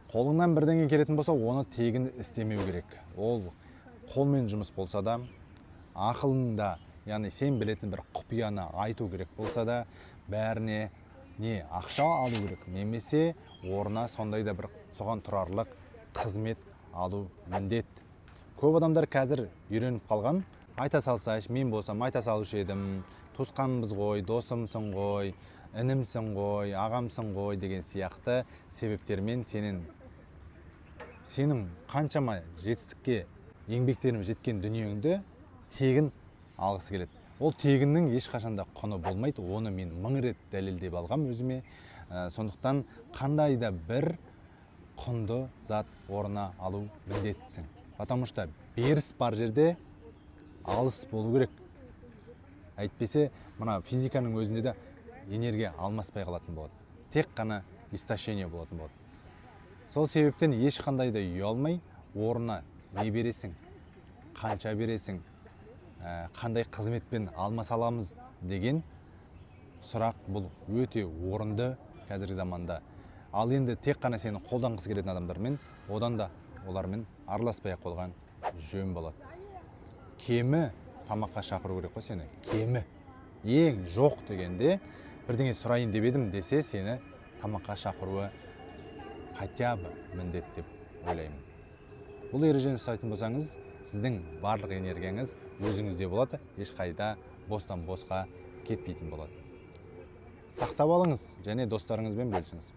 Қолыңнан бірдеңе келетін болса, оны тегін істемеу керек. Ол қолмен жұмыс болса да, ақылыңда, яғни сен білетін бір құпияны айту керек болса да, бәріне не ақша алу керек, немесе орнына сондай да бір соған тұрарлық қызмет алу міндет. Көп адамдар қазір үйреніп қалған. Айта салсайшы, мен болсам айта салушы едім, туысқанбыз ғой, досымсың ғой, інімсің ғой, ағамсың ғой деген сияқты себептермен сенің қаншама жетістікке еңбектерін жеткен дүниеңді тегін алғысы келеді. Ол тегіннің ешқашанда құны болмайды. Оны мен 1000 рет дәлелдеп алғам өзіме. Сондықтан қандай да бір құнды зат орнына алу міндеттісің. Потому что беріс бар жерде алыс болу керек. Әйтпесе, мына физиканың өзінде де энергия алмаспай қалатын болады. Тек қана истощение болатын болады. Сол себептен ешқандай да ұялмай, орнына не бересің, қанша бересің, қандай қызметпен алмаса аламыз деген сұрақ бұл өте орынды қазіргі заманда. Ал енді тек қана сені қолданғысы келетін адамдармен, одан да олармен араласпай қойған жөн болады. Кемі тамаққа шақыру керек қой сені. Кемі. Ең жоқ дегенде бірдеңе сұрайын деп едім десе, сені тамаққа шақыруы хотя бы міндет деп ойлаймын. Бұл ережені ұстайтын болсаңыз, сіздің барлық энергияңыз өзіңізде болады, ешқайда бостан босқа кетпейтін болады. Сақтап алыңыз және достарыңызбен бөлісіңіз.